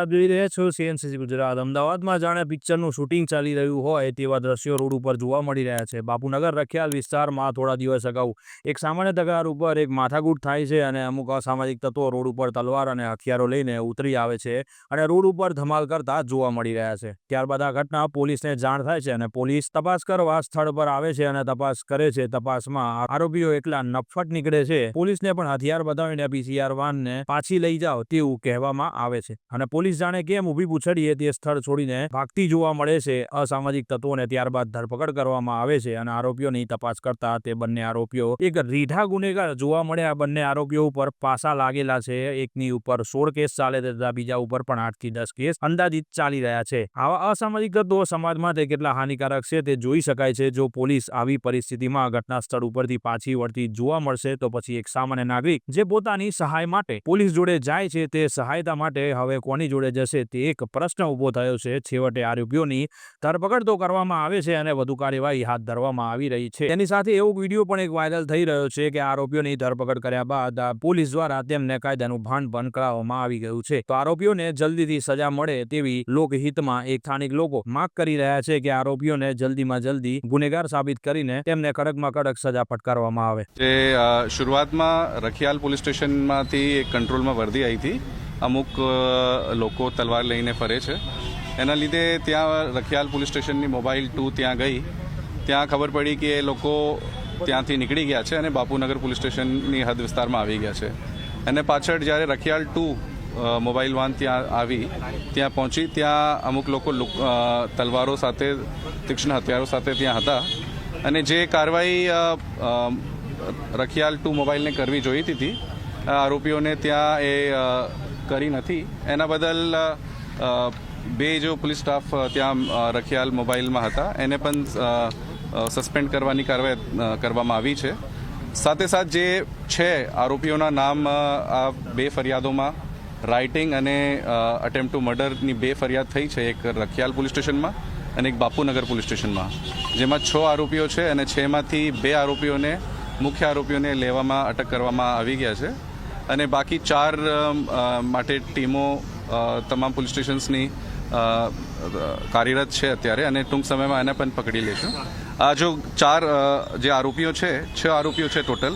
આપ જોઈ રહ્યા છો સીએનસીસી ગુજરાત। અમદાવાદમાં જાણે પિક્ચરનું શૂટિંગ ચાલી રહ્યું હોય તેવા દ્રશ્યો રોડ ઉપર જોવા મળી રહ્યા છે। બાપુનગર રખિયાલ વિસ્તારમાં થોડા દિવસ અગાઉ એક સામાન્ય તકરાર ઉપર એક માથાકૂટ થાય છે અને અમુક અસામાજિક તત્વો રોડ ઉપર તલવાર અને હથિયારો લઈને ઉતરી આવે છે અને રોડ ઉપર ધમાલ કરતા જોવા મળી રહ્યા છે। ત્યારબાદ આ ઘટના પોલીસને જાણ થાય છે અને પોલીસ તપાસ કરવા સ્થળ પર આવે છે અને તપાસ કરે છે। તપાસમાં આરોપીઓ એકલા નફ્ફટ નીકળે છે। પોલીસને પણ હથિયાર બતાવીને પીસીઆર વાનને પાછી લઈ જાઓ તેવું કહેવામાં આવે છે અને પોલીસ જાણે કેમ ઊભી પૂછડીએ તે સ્થળ છોડીને ભાગતી જોવા મળે છે અસામાજિક તત્વોને। ત્યારબાદ ધરપકડ કરવામાં આવે છે અને આરોપીઓની તપાસ કરતા તે બંને આરોપીઓ એક રીઢા ગુનેગાર જોવા મળ્યા। બંને આરોપીઓ ઉપર પાસા લાગેલા છે। એકની ઉપર 16 કેસ ચાલે તથા બીજા ઉપર પણ 8 થી 10 કેસ અંદાજિત ચાલી રહ્યા છે। આવા અસામાજિક તત્વો સમાજ માટે કેટલા હાનિકારક છે તે જોઈ શકાય છે। જો પોલીસ આવી પરિસ્થિતિમાં ઘટના સ્થળ ઉપરથી પાછી વળતી જોવા મળશે તો પછી એક સામાન્ય નાગરિક જે પોતાની સહાય માટે પોલીસ જોડે જાય છે તે સહાયતા માટે હવે કોની જોડે જશે તે એક પ્રશ્ન ઊભો થયો છે। છેવટે આરોપીઓની ધરપકડ તો કરવામાં આવે છે અને વધુ કાર્યવાહી હાથ ધરવામાં આવી રહી છે। તેની સાથે એવો વિડીયો પણ એક વાયરલ થઈ રહ્યો છે કે આરોપીઓની ધરપકડ કર્યા બાદ પોલીસ દ્વારા તેમને કાયદાનું ભાન પણ કરાવવામાં આવી ગયું છે। તો આરોપીઓને જલ્દીથી સજા મળે તેવી લોકહિતમાં એક સ્થાનિક લોકો માંગ કરી રહ્યા છે કે આરોપીઓને જલ્દીમાં જલ્દી ગુનેગાર સાબિત કરીને તેમને કડકમાં કડક સજા ફટકારવામાં આવે। શરૂઆતમાં રખિયાલ પોલીસ સ્ટેશનમાંથી એક કંટ્રોલમાં વર્દી આવી હતી। અમુક લોકો તલવાર લઈને ફરે છે, એના લીધે ત્યાં રખિયાલ પોલીસ સ્ટેશનની મોબાઈલ 2 ત્યાં ગઈ। ત્યાં ખબર પડી કે એ લોકો ત્યાંથી નીકળી ગયા છે અને બાપુનગર પોલીસ સ્ટેશનની હદ વિસ્તારમાં આવી ગયા છે। અને પાછળ જ્યારે રખિયાલ 2 મોબાઈલ વાન ત્યાં આવી, ત્યાં પહોંચી, ત્યાં અમુક લોકો તલવારો સાથે, તીક્ષ્ણ હથિયારો સાથે ત્યાં હતા અને જે કાર્યવાહી રખિયાલ 2 મોબાઈલને કરવી જોઈતી હતી આરોપીઓને ત્યાં એ કરી નથી। એના બદલ બે જો પોલીસ સ્ટાફ ત્યાં રખિયાલ મોબાઈલમાં હતા એને પણ સસ્પેન્ડ કરવાની કાર્યવાહી કરવામાં આવી છે। સાથે સાથ જે છે આરોપીઓના નામ આ બે ફરિયાદોમાં રાઇટિંગ અને અટેમ્પ્ટ ટુ મર્ડરની બે ફરિયાદ થઈ છે, એક રખિયાલ પોલીસ સ્ટેશનમાં અને એક બાપુનગર પોલીસ સ્ટેશનમાં, જેમાં 6 આરોપીઓ છે અને 6માંથી 2 આરોપીઓને મુખ્ય આરોપીઓને લેવામાં અટક કરવામાં આવી ગયા છે અને બાકી 4 માટે ટીમો તમામ પોલીસ સ્ટેશન્સની કાર્યરત છે અત્યારે અને ટૂંક સમયમાં એને પણ પકડી લેશું। આ જો 4 જે આરોપીઓ છે, 6 આરોપીઓ છે ટોટલ,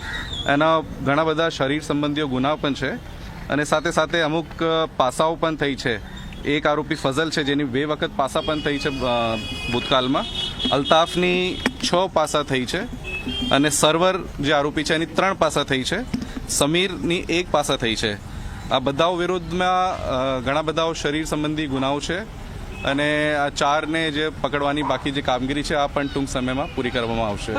એના ઘણા બધા શરીર સંબંધીઓ ગુનાઓ પણ છે અને સાથે સાથે અમુક પાસાઓ પણ થઈ છે। એક આરોપી ફઝલ છે જેની 2 વખત પાસા પણ થઈ છે ભૂતકાળમાં। અલ્તાફની 6 પાસા થઈ છે અને સરવર જે આરોપી છે એની 3 પાસા થઈ છે। સમીરની 1 પાસા થઈ છે। આ બધાઓ વિરુદ્ધમાં ઘણા બધા શરીર સંબંધી ગુનાઓ છે અને આ 4ને જે પકડવાની બાકી જે કામગીરી છે આ પણ ટૂંક સમયમાં પૂરી કરવામાં આવશે।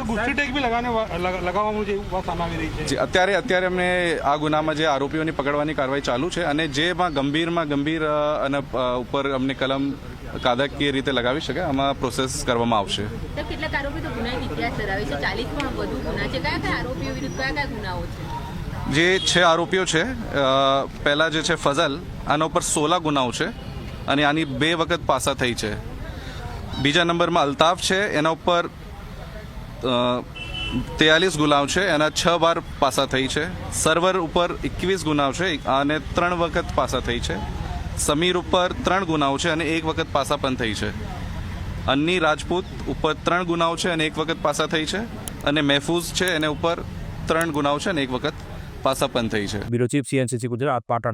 અત્યારે અમે આ ગુનામાં જે આરોપીઓની પકડવાની કાર્યવાહી ચાલુ છે અને જેમાં ગંભીર અને ઉપર અમને કલમ કાયદાકીય રીતે લગાવી શકે આમાં પ્રોસેસ કરવામાં આવશે। કેટલાક આરોપીઓ તો ગુનાહિત ઇતિહાસ ધરાવે છે, 40 પણ વધુ ગુના છે। કયા આરોપીઓ વિરુદ્ધ કયા ગુનાઓ છે? જે 6 આરોપીઓ છે, પહેલા જે છે ફઝલ, આના ઉપર 16 ગુનાઓ છે અને આની 2 વખત પાસા થઈ છે। બીજા નંબરમાં અલ્તાફ છે, એના ઉપર 43 ગુનાઓ છે, એના 6 વાર પાસા થઈ છે। સરવર ઉપર 21 ગુનાઓ છે અને 3 વખત પાસા થઈ છે। સમીર ઉપર 3 ગુનાઓ છે અને 1 વખત પાસા પણ થઈ છે। અન્ની રાજપૂત ઉપર 3 ગુનાઓ છે અને 1 વખત પાસા થઈ છે અને મહેફૂઝ છે એને ઉપર 3 ગુનાઓ છે અને 1 વખત પાસા પણ થઈ છે। Bureau chief CNCC Gujarat, Patan.